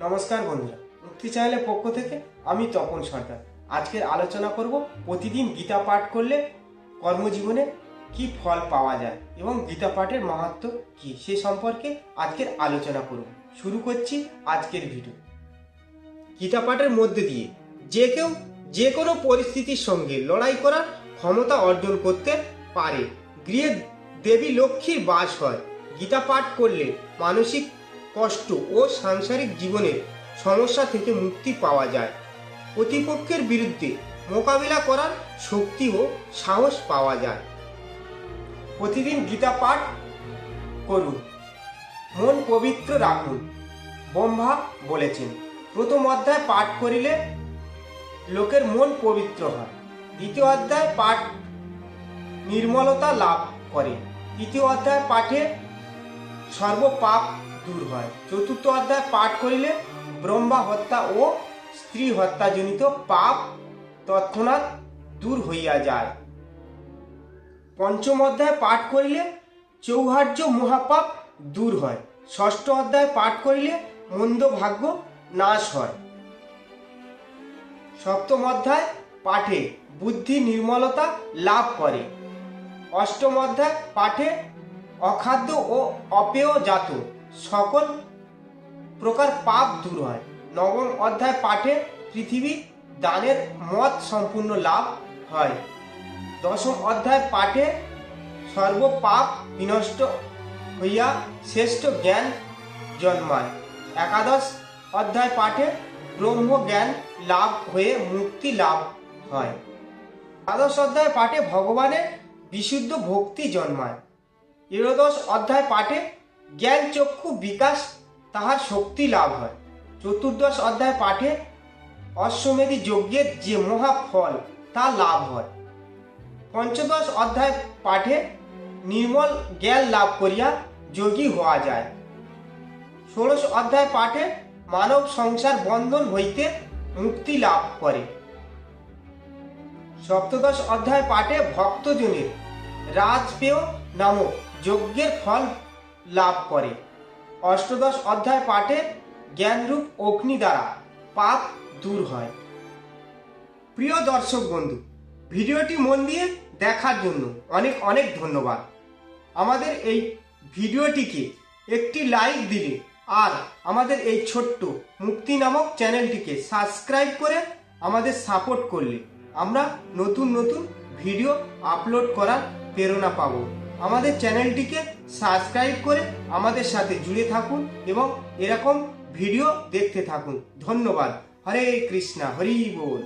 নমস্কার বন্ধুরা, মুক্তি চ্যানেলের পক্ষ থেকে আমি তপন সরকার। আজকের আলোচনা করব প্রতিদিন গীতা পাঠ করলে কর্মজীবনে কি ফল পাওয়া যায় এবং গীতা পাঠের মাহাত্ম্য কি সে সম্পর্কে আজকের আলোচনা করব। শুরু করছি আজকের ভিডিও। গীতা পাঠের মধ্যে দিয়ে যে কেউ যে কোনো পরিস্থিতির সঙ্গে লড়াই করার ক্ষমতা অর্জন করতে পারে। গৃহে দেবী লক্ষ্মীর বাস হয়। গীতা পাঠ করলে মানসিক কষ্ট ও সাংসারিক জীবনের সমস্যা থেকে মুক্তি পাওয়া যায়। প্রতিপক্ষের বিরুদ্ধে মোকাবিলা করার শক্তি ও সাহস পাওয়া যায়। প্রতিদিন গীতা পাঠ করুন, মন পবিত্র রাখুন। ব্রহ্মা বলেছেন, প্রথম অধ্যায় পাঠ করিলে লোকের মন পবিত্র হয়। দ্বিতীয় অধ্যায় পাঠ নির্মলতা লাভ করে। তৃতীয় অধ্যায় পাঠে সর্বপাপ দূর হয়। চতুর্থ অধ্যায় পাঠ করিলে ব্রহ্মা হত্যা ও স্ত্রী হত্যাজনিত পাপ তৎক্ষণাৎ দূর হইয়া যায়। পঞ্চম অধ্যায় পাঠ করিলে চৌহার্য মহাপাপ দূর হয়। ষষ্ঠ অধ্যায় পাঠ করিলে মন্দ ভাগ্য নাশ হয়। সপ্তম অধ্যায় পাঠে বুদ্ধি নির্মলতা লাভ করে। অষ্টম অধ্যায় পাঠে অখাদ্য ও অপেয়জাত সকল প্রকার পাপ দূর হয়। নবম অধ্যায় পাঠে পৃথিবী দানের মত সম্পূর্ণ লাভ হয়। দশম অধ্যায় পাঠে সর্বপাপ বিনষ্ট হইয়া শ্রেষ্ঠ জ্ঞান জন্মায়। একাদশ অধ্যায় পাঠে ব্রহ্ম জ্ঞান লাভ হয়ে মুক্তি লাভ হয়। দ্বাদশ অধ্যায় পাঠে ভগবানের বিশুদ্ধ ভক্তি জন্মায়। ত্রয়োদশ অধ্যায় পাঠে জ্ঞান চক্ষু বিকাশ তাহার শক্তি লাভ হয়। চতুর্দশ অধ্যায় পাঠে অশ্বমেধী যজ্ঞের যে মহাফল তা লাভ হয়। পঞ্চদশ অধ্যায় পাঠে নির্মল জ্ঞান লাভ করিয়া যোগী হওয়া যায়। ষোড়শ অধ্যায় পাঠে মানব সংসার বন্ধন হইতে মুক্তি লাভ করে। সপ্তদশ অধ্যায় পাঠে ভক্তজনের রাজপেয় নামক যজ্ঞের ফল লাভ করে। অষ্টাদশ অধ্যায় পাঠে জ্ঞানরূপ অগ্নি দ্বারা পাপ দূর হয়। প্রিয় দর্শক বন্ধু, ভিডিওটি মন দিয়ে দেখার জন্য অনেক অনেক ধন্যবাদ। আমাদের এই ভিডিওটিকে একটি লাইক দিলে আর আমাদের এই ছোট্ট মুক্তি নামক চ্যানেলটিকে সাবস্ক্রাইব করে আমাদের সাপোর্ট করলে আমরা নতুন নতুন ভিডিও আপলোড করার প্রেরণা পাবো। আমাদের চ্যানেলটিকে সাবস্ক্রাইব করে আমাদের সাথে জুড়ে থাকুন এবং এরকম ভিডিও দেখতে থাকুন। ধন্যবাদ। হরে কৃষ্ণা, হরি বল।